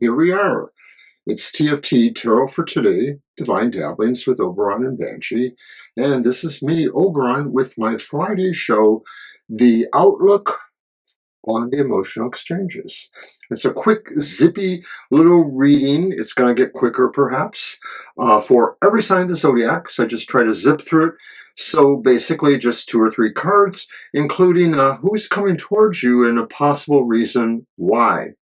here we are. It's TFT Tarot for Today, Divine Dabblings with Oberon and Banshee. And this is me, Oberon, with my Friday show, The Outlook on the Emotional Exchanges. It's a quick, zippy little reading. It's going to get quicker, perhaps, for every sign of the zodiac. So I just try to zip through it. So basically just 2 or 3 cards, including who's coming towards you and a possible reason why.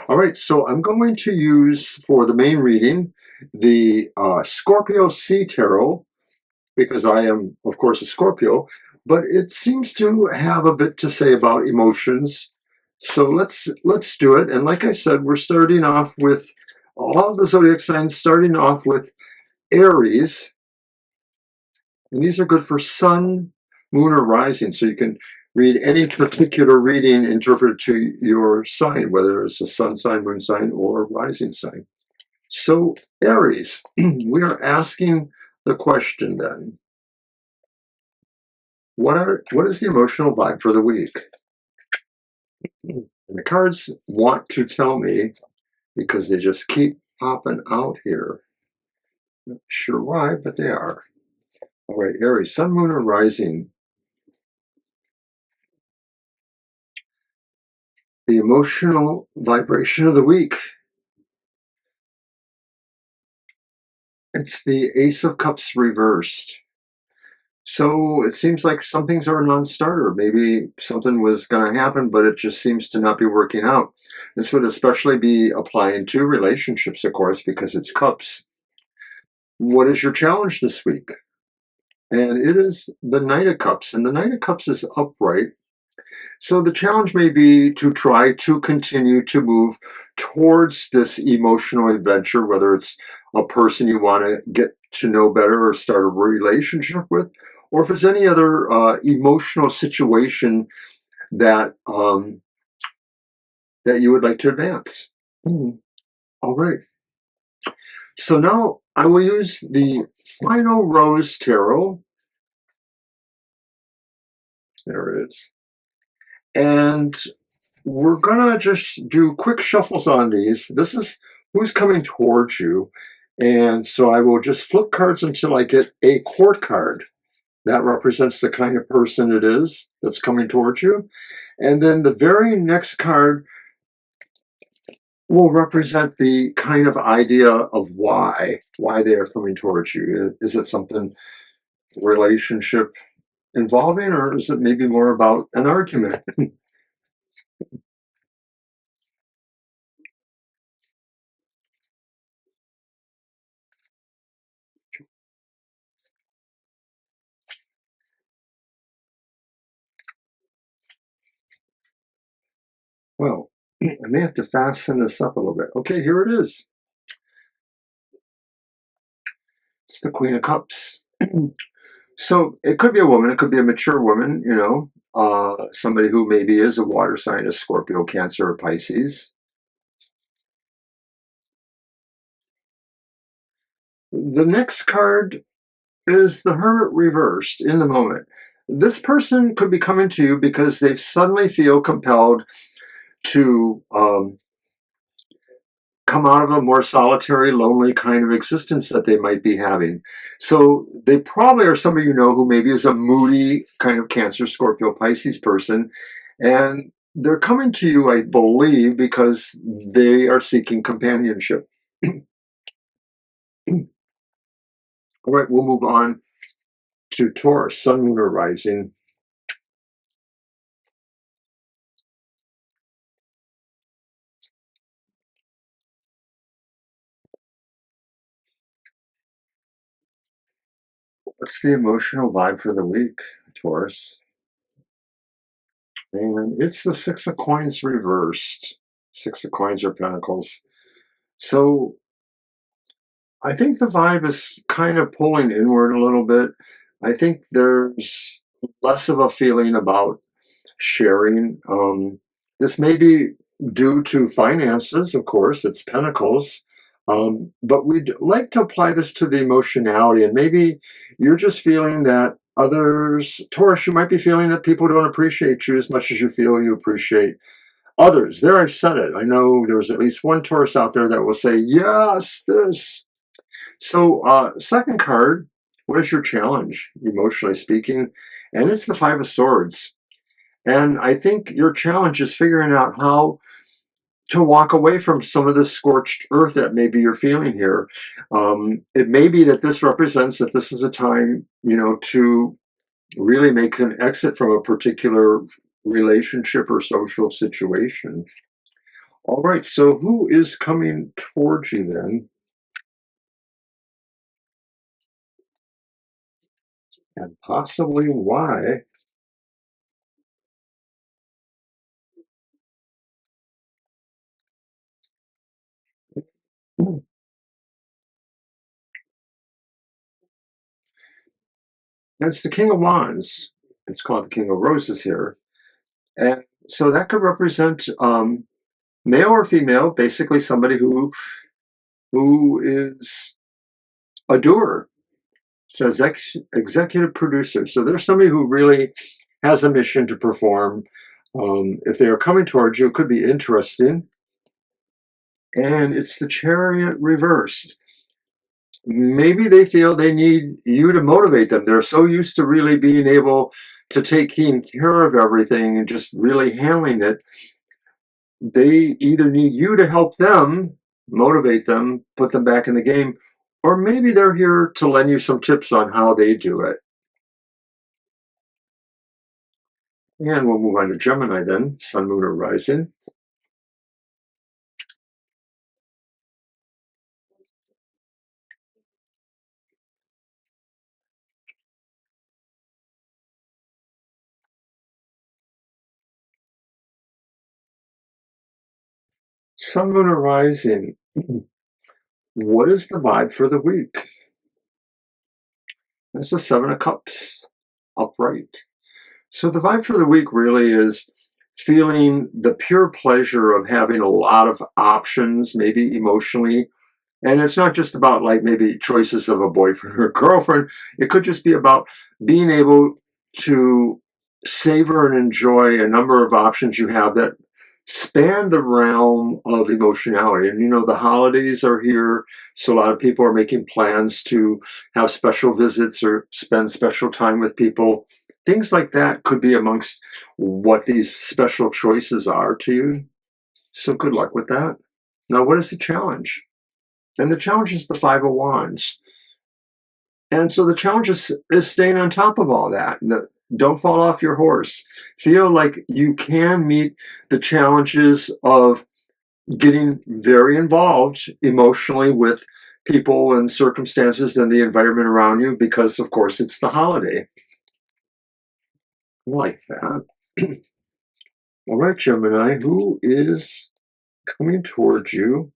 All right, so I'm going to use, for the main reading, the Scorpio Sea Tarot, because I am, of course, a Scorpio, but it seems to have a bit to say about emotions. So let's do it. And like I said, we're starting off with all the zodiac signs, starting off with Aries. And these are good for sun, moon, or rising. So you can read any particular reading interpreted to your sign, whether it's a sun sign, moon sign, or rising sign. So Aries, we are asking the question then, what is the emotional vibe for the week? And the cards want to tell me, because they just keep popping out here. Not sure why, but they are. All right, Aries, sun, moon, or rising. The emotional vibration of the week. It's the Ace of Cups reversed. So it seems like some things are a non-starter. Maybe something was going to happen, but it just seems to not be working out. This would especially be applying to relationships, of course, because it's cups. What is your challenge this week? And it is the Knight of Cups, and the Knight of Cups is upright. So the challenge may be to try to continue to move towards this emotional adventure, whether it's a person you want to get to know better or start a relationship with, or if it's any other emotional situation that that you would like to advance. All right. So now I will use the Final Rose Tarot. There it is. And we're going to just do quick shuffles on these. This is who's coming towards you. And so I will just flip cards until I get a court card. That represents the kind of person it is that's coming towards you. And then the very next card will represent the kind of idea of why they are coming towards you. Is it something relationship involving, or is it maybe more about an argument? Well, I may have to fasten this up a little bit. Okay, here it is. It's the Queen of Cups. So it could be a woman, it could be a mature woman, you know, somebody who maybe is a water sign, a Scorpio, Cancer, or Pisces. The next card is the Hermit reversed in the moment. This person could be coming to you because they suddenly feel compelled to come out of a more solitary, lonely kind of existence that they might be having. So they probably are somebody you know who maybe is a moody kind of Cancer, Scorpio, Pisces person. And they're coming to you, I believe, because they are seeking companionship. All right, we'll move on to Taurus, Sun, Moon, or Rising. What's the emotional vibe for the week, Taurus? And it's the Six of Coins reversed. Six of Coins or Pentacles. So I think the vibe is kind of pulling inward a little bit. I think there's less of a feeling about sharing. This may be due to finances, of course, it's Pentacles. But we'd like to apply this to the emotionality, and maybe you're just feeling that others, Taurus, you might be feeling that people don't appreciate you as much as you feel you appreciate Others, there I said it. I know there's at least one Taurus out there that will say, yes, this. So, second card, what is your challenge, emotionally speaking? And it's the Five of Swords. And I think your challenge is figuring out how to walk away from some of this scorched earth that maybe you're feeling here. It may be that this represents that this is a time, to really make an exit from a particular relationship or social situation. All right, so who is coming towards you then? And possibly why? And it's the King of Wands. It's called the King of Roses here. And so that could represent male or female, basically somebody who is a doer. So executive producer. So there's somebody who really has a mission to perform. If they are coming towards you, it could be interesting. And it's the Chariot reversed. Maybe they feel they need you to motivate them. They're so used to really being able to take care of everything and just really handling it. They either need you to help them, motivate them, put them back in the game, or maybe they're here to lend you some tips on how they do it. And we'll move on to Gemini then, Sun, Moon, or Rising. Sun, Moon, or Rising. What is the vibe for the week? That's the Seven of Cups, upright. So the vibe for the week really is feeling the pure pleasure of having a lot of options, maybe emotionally. And it's not just about like maybe choices of a boyfriend or girlfriend. It could just be about being able to savor and enjoy a number of options you have that span the realm of emotionality. And the holidays are here, so a lot of people are making plans to have special visits or spend special time with people. Things like that could be amongst what these special choices are to you. So good luck with that. Now, what is the challenge? And the challenge is the Five of Wands. And so the challenge is staying on top of all that. Don't fall off your horse. Feel like you can meet the challenges of getting very involved emotionally with people and circumstances and the environment around you because, of course, it's the holiday. I like that. All right, Gemini, who is coming towards you?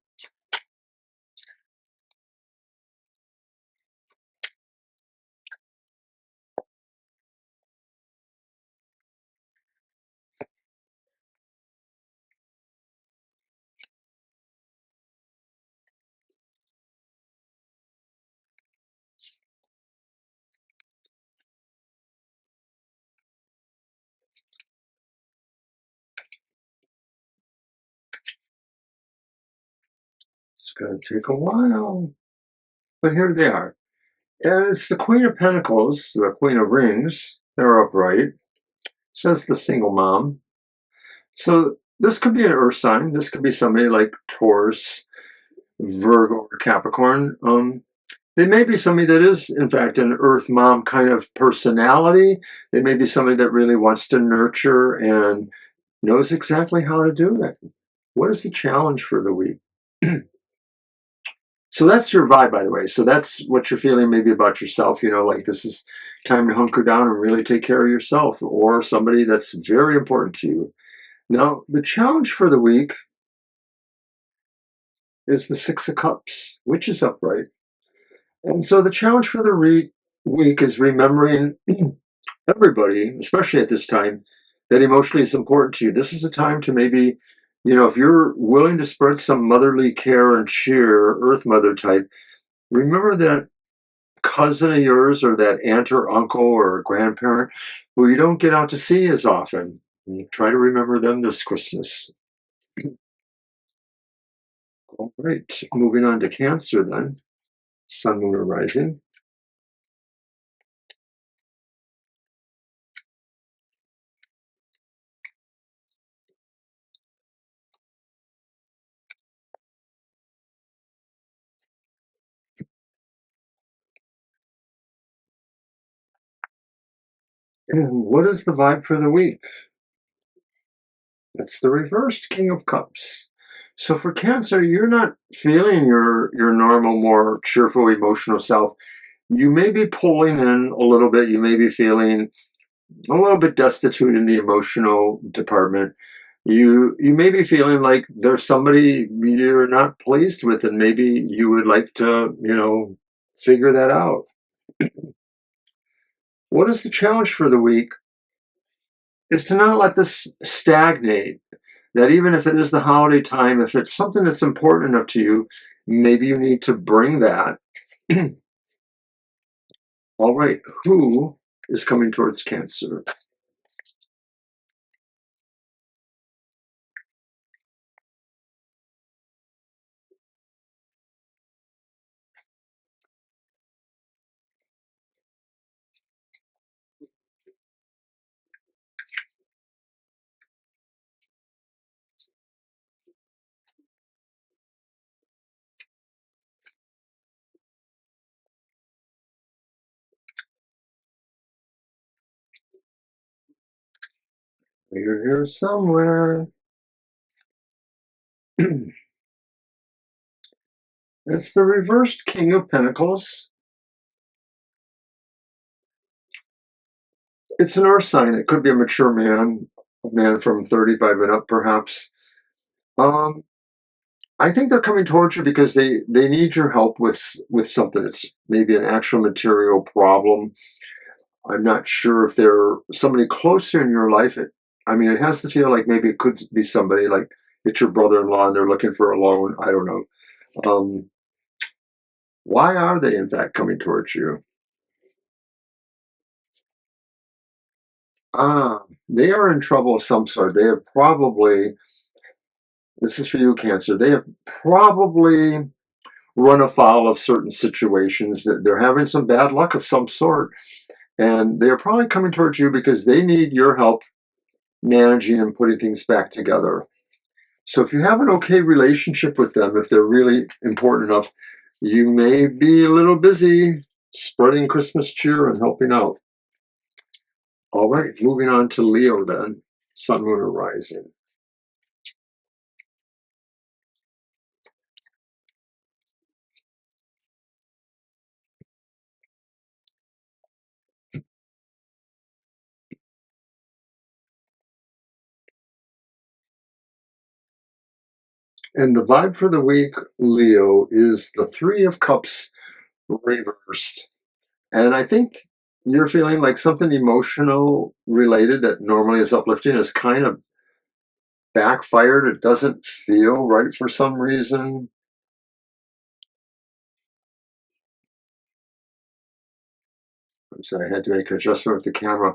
It's going to take a while, but here they are. And it's the Queen of Pentacles, the Queen of Rings. They're upright. Says the single mom. So this could be an earth sign. This could be somebody like Taurus, Virgo, or Capricorn. They may be somebody that is, in fact, an earth mom kind of personality. They may be somebody that really wants to nurture and knows exactly how to do it. What is the challenge for the week? So that's your vibe, by the way. So that's what you're feeling maybe about yourself, like this is time to hunker down and really take care of yourself or somebody that's very important to you. Now, the challenge for the week is the Six of Cups, which is upright. And so the challenge for the week is remembering everybody, especially at this time, that emotionally is important to you. This is a time to maybe, if you're willing to spread some motherly care and cheer, Earth Mother type, remember that cousin of yours or that aunt or uncle or grandparent who you don't get out to see as often. You try to remember them this Christmas. All right, moving on to Cancer then. Sun, Moon, or Rising. And what is the vibe for the week? It's the reversed King of Cups. So for Cancer, you're not feeling your normal, more cheerful, emotional self. You may be pulling in a little bit. You may be feeling a little bit destitute in the emotional department. You may be feeling like there's somebody you're not pleased with, and maybe you would like to, figure that out. What is the challenge for the week? Is to not let this stagnate. That even if it is the holiday time, if it's something that's important enough to you, maybe you need to bring that. All right, who is coming towards Cancer? You're here somewhere. It's the reversed King of Pentacles. It's an earth sign. It could be a mature man, a man from 35 and up, perhaps. Um, I think they're coming towards you because they need your help with something. It's maybe an actual material problem. I'm not sure if they're somebody closer in your life. It has to feel like maybe it could be somebody like it's your brother-in-law and they're looking for a loan. I don't know. Um, why are they in fact coming towards you? They are in trouble of some sort. They have probably, this is for you, Cancer, they have probably run afoul of certain situations. That they're having some bad luck of some sort. And they're probably coming towards you because they need your help managing and putting things back together. So if you have an okay relationship with them, if they're really important enough, you may be a little busy spreading Christmas cheer and helping out. All right, moving on to Leo then, Sun, Moon, or Rising. And the vibe for the week, Leo, is the Three of Cups reversed. And I think you're feeling like something emotional related that normally is uplifting is kind of backfired. It doesn't feel right for some reason. I'm sorry, I had to make an adjustment with the camera.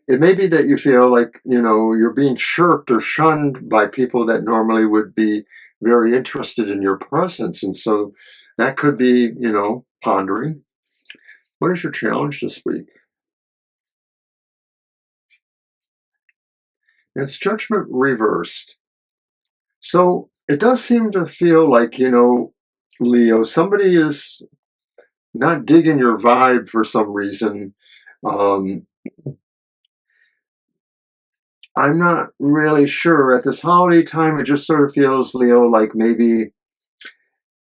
It may be that you feel like, you're being shirked or shunned by people that normally would be very interested in your presence. And so that could be, pondering. What is your challenge this week? It's Judgment reversed. So it does seem to feel like, Leo, somebody is not digging your vibe for some reason. Um, I'm not really sure. At this holiday time, it just sort of feels, Leo, like maybe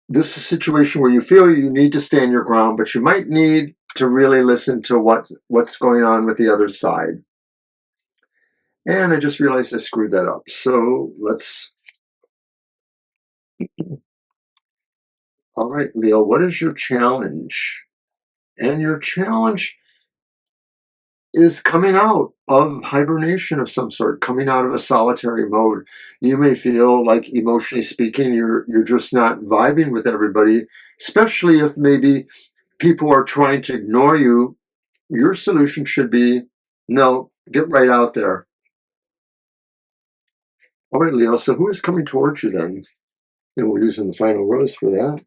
this is a situation where you feel you need to stand your ground, but you might need to really listen to what's going on with the other side. And I just realized I screwed that up. So all right, Leo, what is your challenge? And your challenge is coming out of hibernation of some sort, coming out of a solitary mode. You may feel like, emotionally speaking, you're just not vibing with everybody, especially if maybe people are trying to ignore you. Your solution should be, no, get right out there. All right, Leo, so who is coming towards you then? And we're using the final rose for that.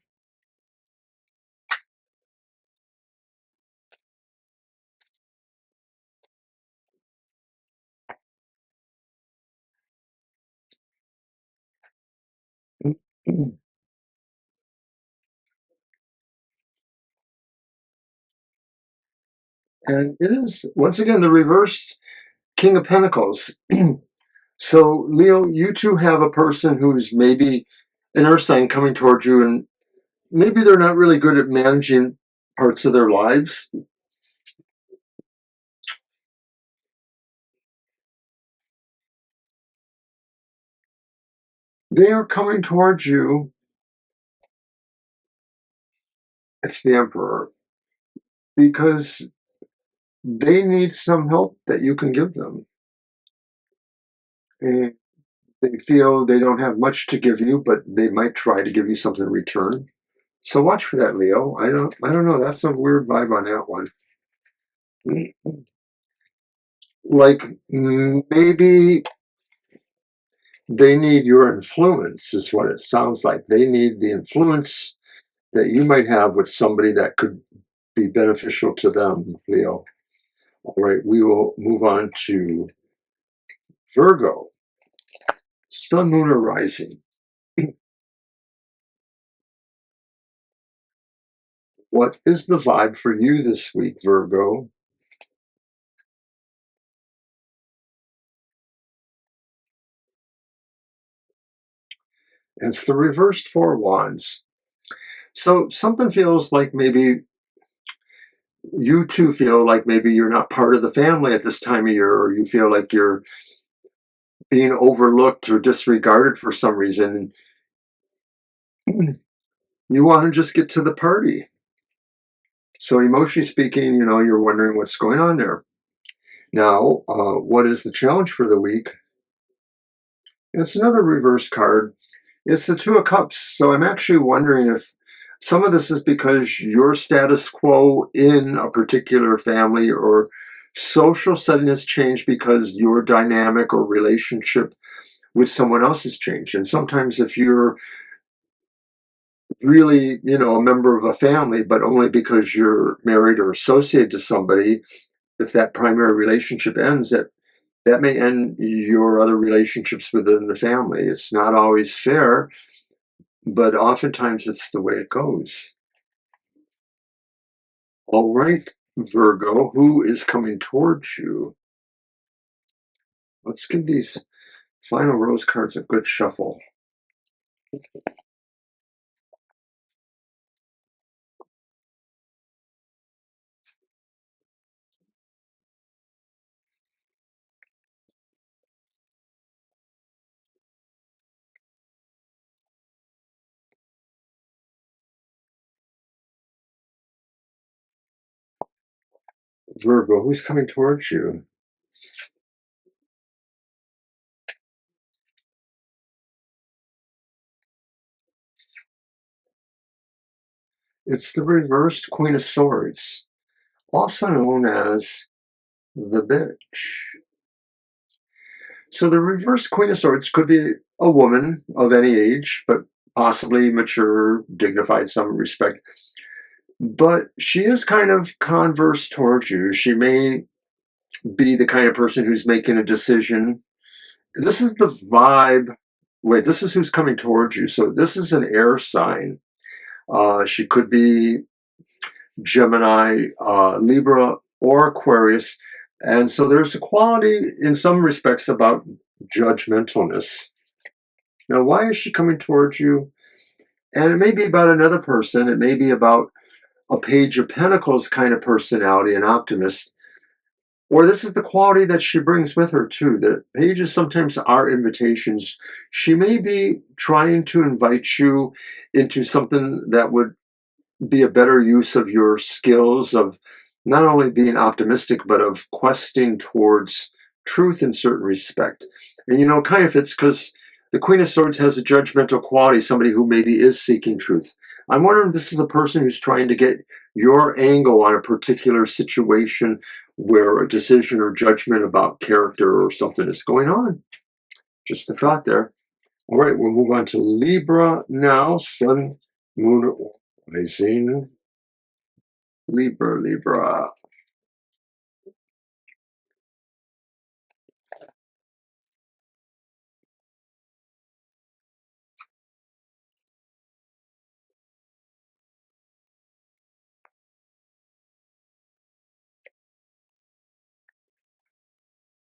And it is, once again, the reverse King of Pentacles. So, Leo, you two have a person who's maybe an earth sign coming towards you, and maybe they're not really good at managing parts of their lives. They are coming towards you. It's the Emperor, because they need some help that you can give them. And they feel they don't have much to give you, but they might try to give you something in return. So watch for that, Leo. I don't know. That's a weird vibe on that one. Like, maybe they need your influence, is what it sounds like. They need the influence that you might have with somebody that could be beneficial to them, Leo. All right, we will move on to Virgo. Sun, moon, or rising. What is the vibe for you this week, Virgo? It's the reversed Four Wands. So something feels like maybe you two feel like maybe you're not part of the family at this time of year, or you feel like you're being overlooked or disregarded for some reason. You want to just get to the party. So emotionally speaking, you're wondering what's going on there. Now, what is the challenge for the week? It's another reverse card. It's the Two of Cups. So I'm actually wondering if some of this is because your status quo in a particular family or social setting has changed because your dynamic or relationship with someone else has changed. And sometimes if you're really, a member of a family, but only because you're married or associated to somebody, if that primary relationship ends, that may end your other relationships within the family. It's not always fair, but oftentimes it's the way it goes. All right, Virgo, who is coming towards you? Let's give these final rose cards a good shuffle. Virgo, who's coming towards you? It's the reversed Queen of Swords, also known as the Bitch. So the reverse Queen of Swords could be a woman of any age, but possibly mature, dignified in some respect. But she is kind of converse towards you. She may be the kind of person who's making a decision. This is the vibe. Wait, this is who's coming towards you. So this is an air sign. She could be Gemini, Libra, or Aquarius. And so there's a quality in some respects about judgmentalness. Now, why is she coming towards you? And it may be about another person. It may be about a Page of Pentacles kind of personality, an optimist. Or this is the quality that she brings with her, too. That pages sometimes are invitations. She may be trying to invite you into something that would be a better use of your skills of not only being optimistic, but of questing towards truth in certain respect. And kind of fits because the Queen of Swords has a judgmental quality, somebody who maybe is seeking truth. I'm wondering if this is a person who's trying to get your angle on a particular situation where a decision or judgment about character or something is going on. Just a thought there. All right, we'll move on to Libra now. Sun, Moon, Rising. Libra, Libra.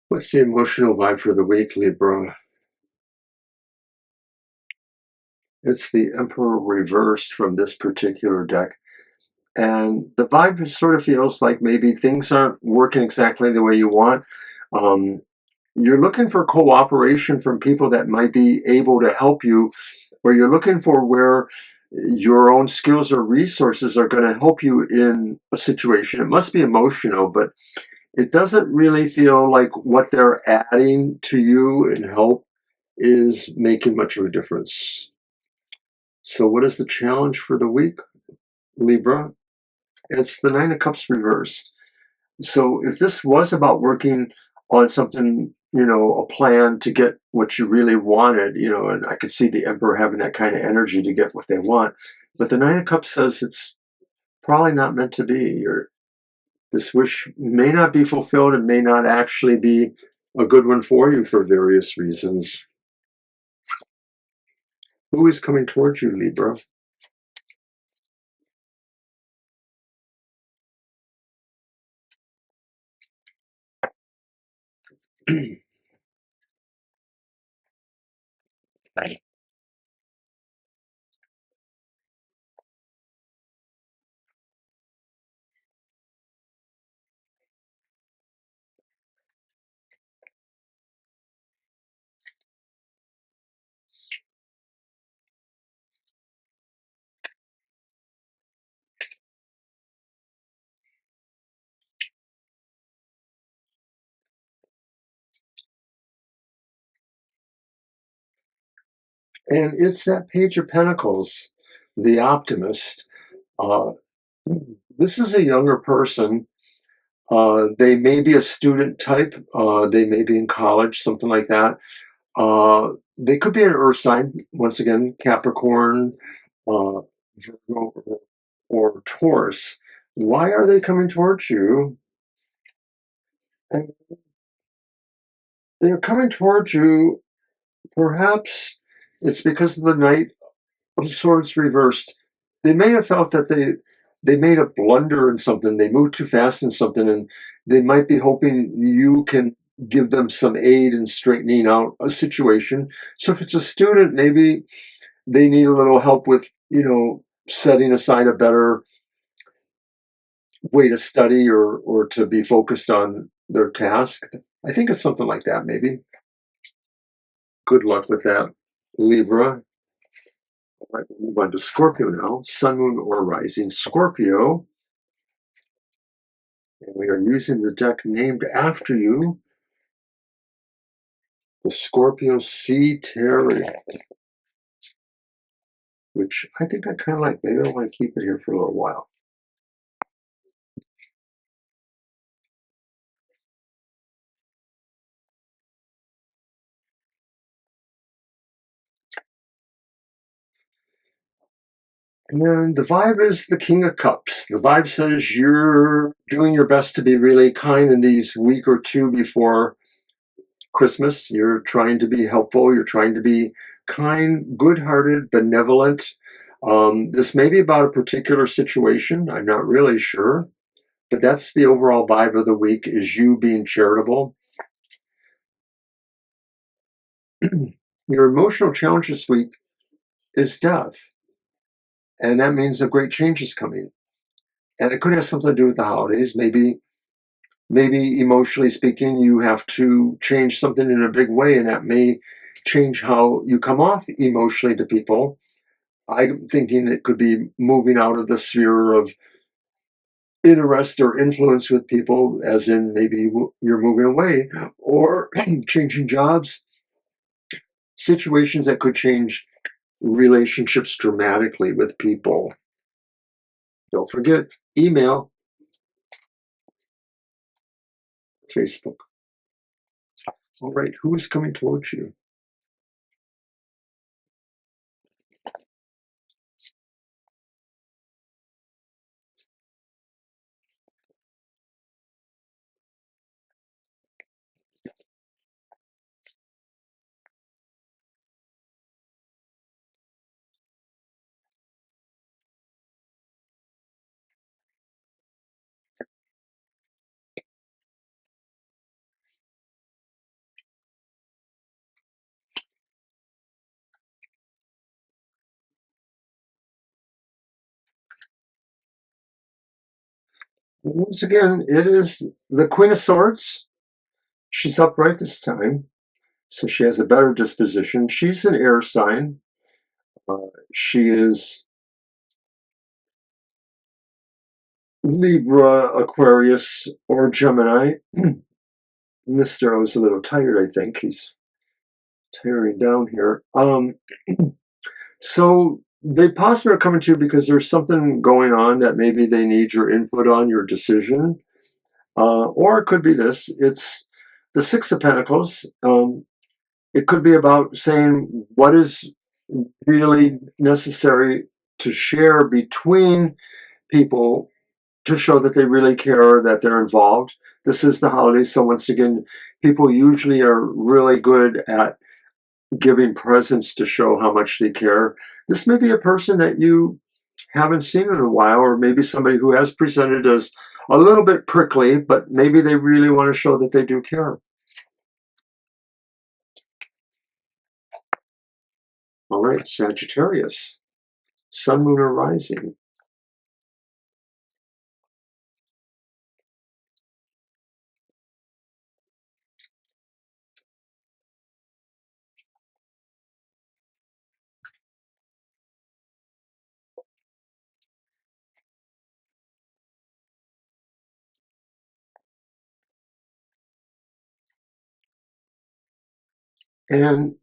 What's the emotional vibe for the week, Libra? It's the Emperor reversed from this particular deck. And the vibe sort of feels like maybe things aren't working exactly the way you want. Um, you're looking for cooperation from people that might be able to help you, or you're looking for where your own skills or resources are going to help you in a situation. It must be emotional, but it doesn't really feel like what they're adding to you in help is making much of a difference. So what is the challenge for the week, Libra? It's the Nine of Cups reversed. So if this was about working on something, a plan to get what you really wanted, and I could see the Emperor having that kind of energy to get what they want. But the Nine of Cups says it's probably not meant to be. This wish may not be fulfilled and may not actually be a good one for you for various reasons. Who is coming towards you, Libra? And it's that Page of Pentacles, the optimist. Uh, this is a younger person. They may be a student type. They may be in college, something like that. They could be an earth sign, once again, Capricorn, uh, Virgo, or Taurus. Why are they coming towards you? And they're coming towards you, perhaps it's because of the Knight of Swords reversed. They may have felt that they made a blunder in something. They moved too fast in something, and they might be hoping you can give them some aid in straightening out a situation. So if it's a student, maybe they need a little help with, setting aside a better way to study or to be focused on their task. I think it's something like that, maybe. Good luck with that, Libra. All right, we'll move on to Scorpio now. Sun, Moon, or Rising. Scorpio. And we are using the deck named after you, the Scorpio Sea Terror, which I think I kind of like. Maybe I want to keep it here for a little while. And the vibe is the King of Cups. The vibe says you're doing your best to be really kind in these week or two before Christmas. You're trying to be helpful. You're trying to be kind, good-hearted, benevolent. This may be about a particular situation. I'm not really sure. But that's the overall vibe of the week, is you being charitable. Your emotional challenge this week is death. And that means a great change is coming. And it could have something to do with the holidays. Maybe emotionally speaking, you have to change something in a big way, and that may change how you come off emotionally to people. I'm thinking it could be moving out of the sphere of interest or influence with people, as in maybe you're moving away, or changing jobs, situations that could change relationships dramatically with people. Don't forget, email, Facebook. All right, who is coming towards you? Once again, it is the Queen of Swords. She's upright this time, so she has a better disposition. She's an air sign. She is Libra, Aquarius, or Gemini. Mr. O is a little tired, I think. He's tearing down here. So they possibly are coming to you because there's something going on that maybe they need your input on, your decision. Or it could be this. It's the Six of Pentacles. It could be about saying what is really necessary to share between people to show that they really care, that they're involved. This is the holidays, so once again, people usually are really good at giving presents to show how much they care. This may be a person that you haven't seen in a while, or maybe somebody who has presented as a little bit prickly, but maybe they really want to show that they do care. All right, Sagittarius, Sun, Moon, or Rising. And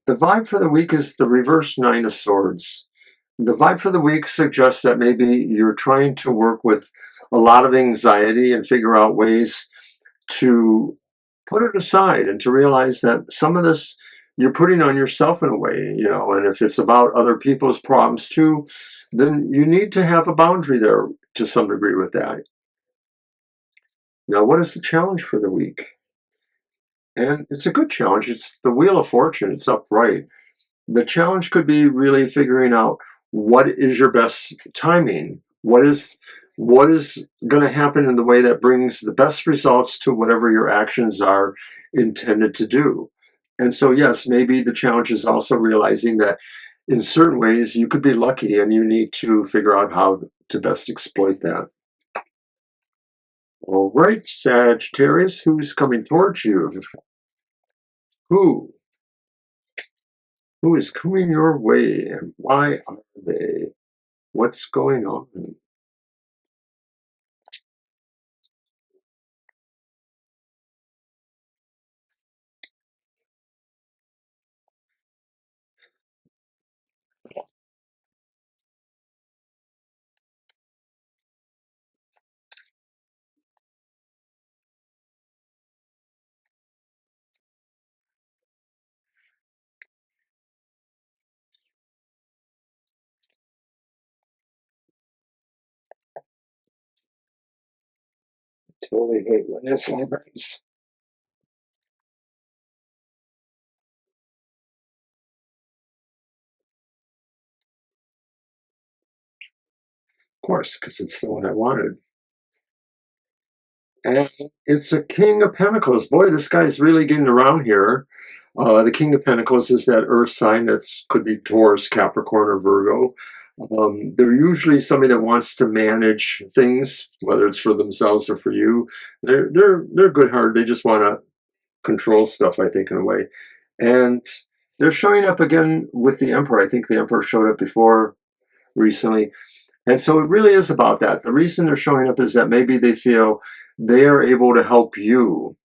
the vibe for the week is the reverse Nine of Swords. The vibe for the week suggests that maybe you're trying to work with a lot of anxiety and figure out ways to put it aside and to realize that some of this you're putting on yourself in a way, and if it's about other people's problems too, then you need to have a boundary there to some degree with that. Now, what is the challenge for the week? And it's a good challenge. It's the Wheel of Fortune. It's upright. The challenge could be really figuring out what is your best timing. What is going to happen in the way that brings the best results to whatever your actions are intended to do. And so, yes, maybe the challenge is also realizing that in certain ways you could be lucky and you need to figure out how to best exploit that. All right, Sagittarius, who's coming towards you? Who? Who is coming your way and why are they? What's going on? Totally hate when this happens. Of course, because it's the one I wanted. And it's a King of Pentacles. Boy, this guy's really getting around here. The King of Pentacles is that earth sign that could be Taurus, Capricorn, or Virgo. They're usually somebody that wants to manage things, whether it's for themselves or for you. They're good-hearted. They just want to control stuff, I think, in a way. And they're showing up again with the Emperor. I think the Emperor showed up before recently. And so it really is about that. The reason they're showing up is that maybe they feel they are able to help you.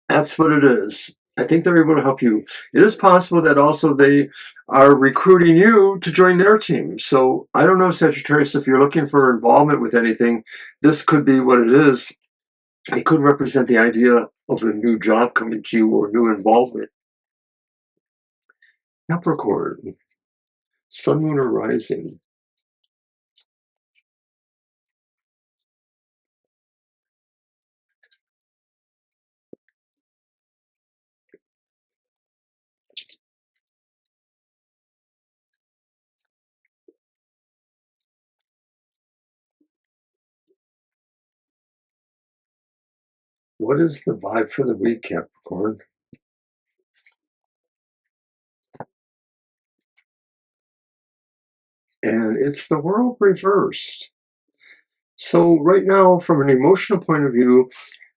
That's what it is. I think they're able to help you. It is possible that also they are recruiting you to join their team. So I don't know, Sagittarius, if you're looking for involvement with anything, this could be what it is. It could represent the idea of a new job coming to you or new involvement. Capricorn, Sun, Moon, or Rising. What is the vibe for the week, Capricorn? And it's the world reversed. So right now, from an emotional point of view,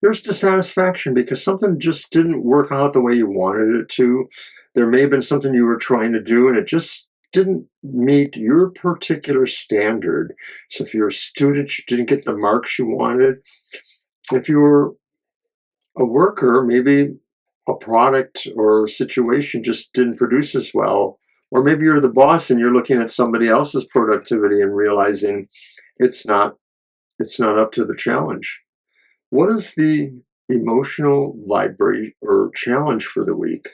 there's dissatisfaction because something just didn't work out the way you wanted it to. There may have been something you were trying to do and it just didn't meet your particular standard. So if you're a student, you didn't get the marks you wanted. If you were a worker, maybe a product or situation just didn't produce as well. Or maybe you're the boss and you're looking at somebody else's productivity and realizing it's not up to the challenge. What is the emotional vibration or challenge for the week?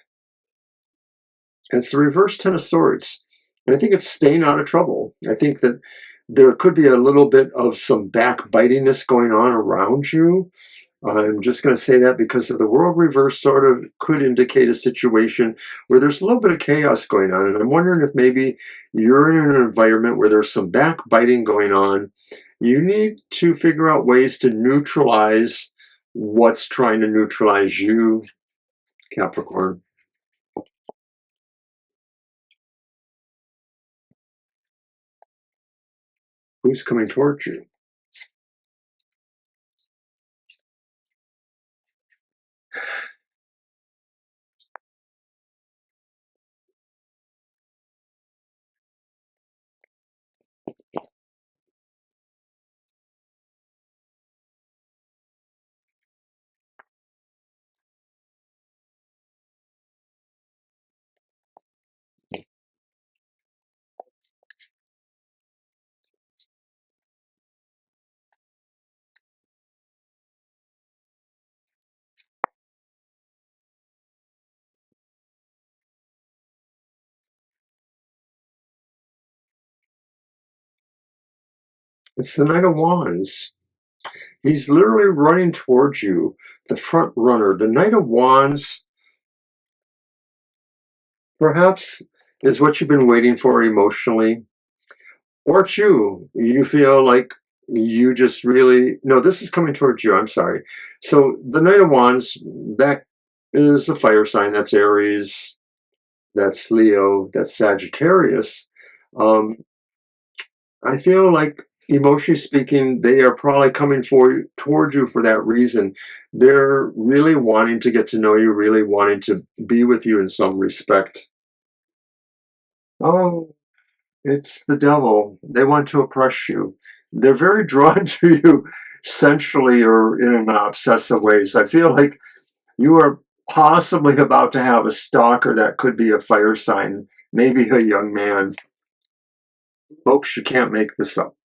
And it's the reverse Ten of Swords. And I think it's staying out of trouble. I think that there could be a little bit of some backbitingness going on around you. I'm just going to say that because of the world reverse sort of could indicate a situation where there's a little bit of chaos going on. And I'm wondering if maybe you're in an environment where there's some backbiting going on. You need to figure out ways to neutralize what's trying to neutralize you, Capricorn. Who's coming towards you? It's the Knight of Wands. He's literally running towards you, the front runner. The Knight of Wands perhaps is what you've been waiting for emotionally. Or it's you. You feel like you just really, no, this is coming towards you. I'm sorry. So the Knight of Wands, that is a fire sign. That's Aries. That's Leo. That's Sagittarius. Um, I feel like emotionally speaking, they are probably coming towards you for that reason. They're really wanting to get to know you, really wanting to be with you in some respect. Oh, it's the devil. They want to oppress you. They're very drawn to you sensually or in an obsessive way. So I feel like you are possibly about to have a stalker that could be a fire sign, maybe a young man. Folks, you can't make this up.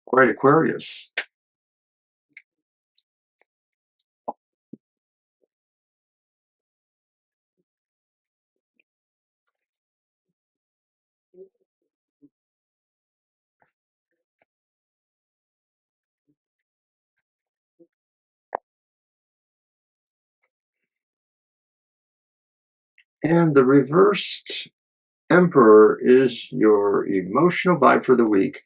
Right, Aquarius. And the reversed Emperor is your emotional vibe for the week.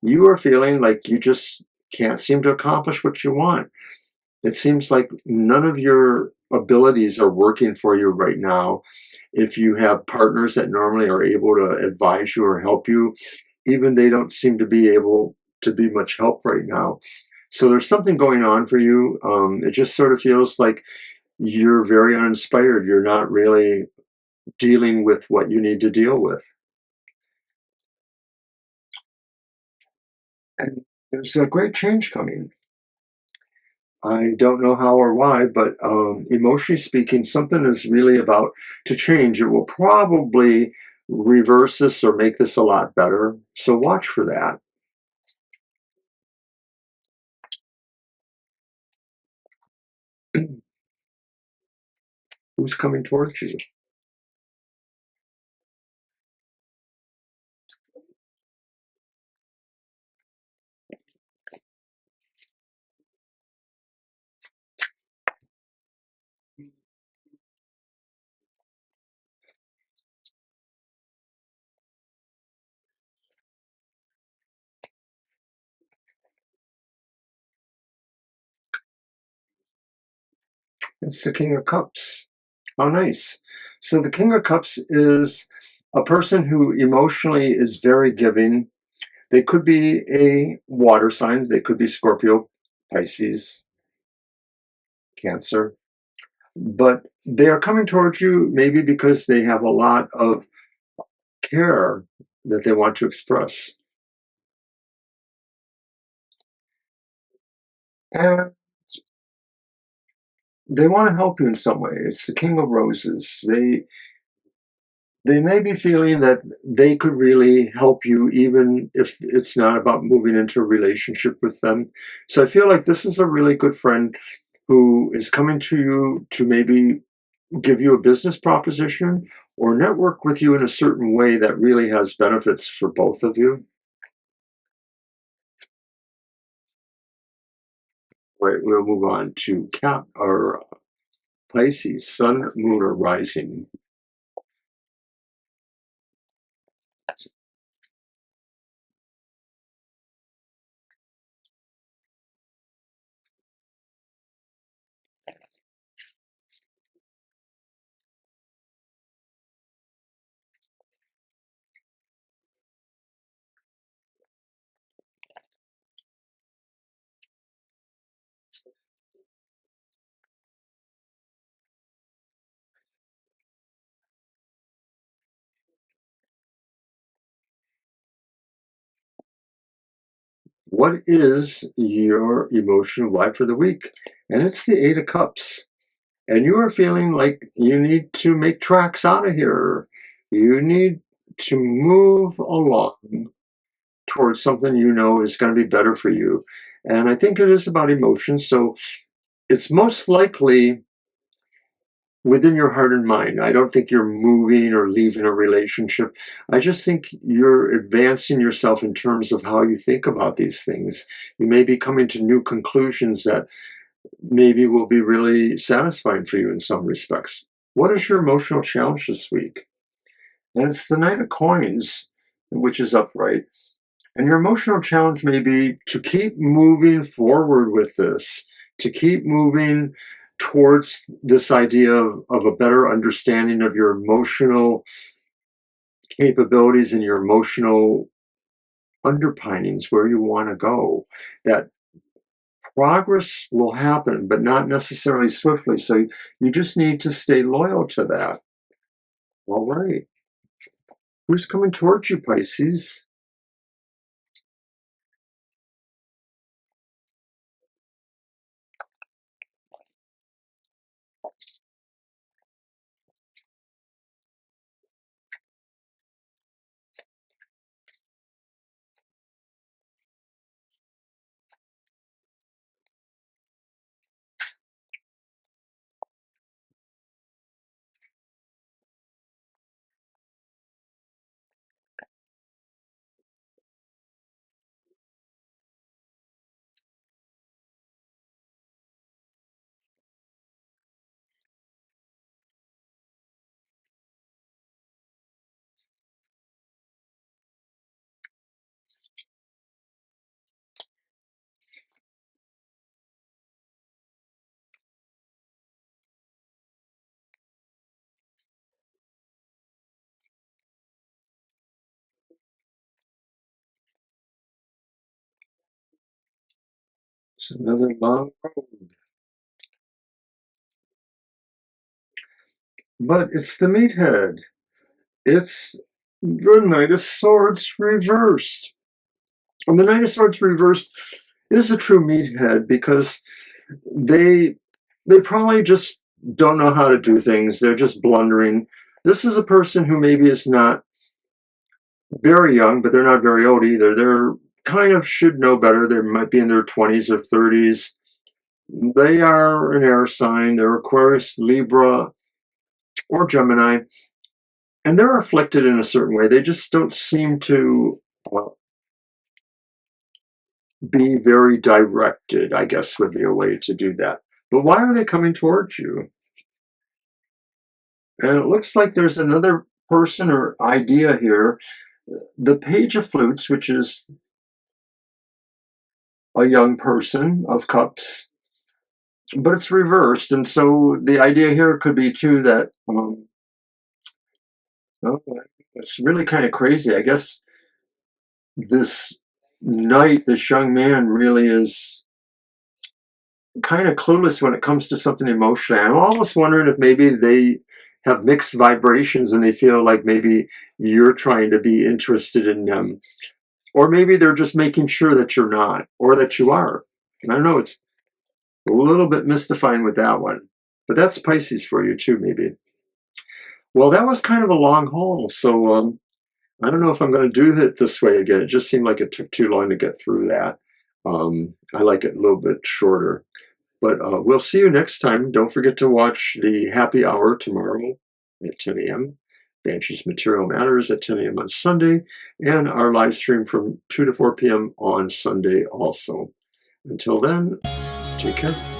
You are feeling like you just can't seem to accomplish what you want. It seems like none of your abilities are working for you right now. If you have partners that normally are able to advise you or help you, even they don't seem to be able to be much help right now. So there's something going on for you. It just sort of feels like you're very uninspired. You're not really dealing with what you need to deal with. And there's a great change coming. I don't know how or why, but emotionally speaking, something is really about to change. It will probably reverse this or make this a lot better. So watch for that. Who's coming towards you? It's the King of Cups. How nice. So the King of Cups is a person who emotionally is very giving. They could be a water sign. They could be Scorpio, Pisces, Cancer. But they are coming towards you maybe because they have a lot of care that they want to express. And they want to help you in some way. It's the King of Roses. They may be feeling that they could really help you even if it's not about moving into a relationship with them. So I feel like this is a really good friend who is coming to you to maybe give you a business proposition or network with you in a certain way that really has benefits for both of you. Right, we'll move on to Pisces, Sun, Moon, or Rising. What is your emotional life for the week? And it's the Eight of Cups. And you are feeling like you need to make tracks out of here. You need to move along towards something you know is going to be better for you. And I think it is about emotions. So it's most likely within your heart and mind. I don't think you're moving or leaving a relationship. I just think you're advancing yourself in terms of how you think about these things. You may be coming to new conclusions that maybe will be really satisfying for you in some respects. What is your emotional challenge this week? And it's the Knight of Coins, which is upright. And your emotional challenge may be to keep moving forward with this, to keep moving towards this idea of a better understanding of your emotional capabilities and your emotional underpinnings, where you want to go. That progress will happen, but not necessarily swiftly. So you just need to stay loyal to that. All right. Who's coming towards you, Pisces? It's another long road. But it's the meathead. It's the Knight of Swords reversed. And the Knight of Swords reversed is a true meathead because they they probably just don't know how to do things. They're just blundering. This is a person who maybe is not very young, but they're not very old either. They're kind of should know better. They might be in their 20s or 30s. They are an air sign. They're Aquarius, Libra, or Gemini. And they're afflicted in a certain way. They just don't seem to be very directed, I guess would be a way to do that. But why are they coming towards you? And it looks like there's another person or idea here. The Page of Flutes, which is a young person of cups, but it's reversed. And so the idea here could be too that oh, it's really kind of crazy. I guess this knight, this young man, really is kind of clueless when it comes to something emotional. I'm almost wondering if maybe they have mixed vibrations and they feel like maybe you're trying to be interested in them. Or maybe they're just making sure that you're not, or that you are. I don't know, it's a little bit mystifying with that one. But that's Pisces for you too, maybe. Well, that was kind of a long haul, so I don't know if I'm going to do it this way again. It just seemed like it took too long to get through that. I like it a little bit shorter. But we'll see you next time. Don't forget to watch the happy hour tomorrow at 10 a.m. Banshee's Material Matters at 10 a.m. on Sunday, and our live stream from 2 to 4 p.m. on Sunday also. Until then, take care.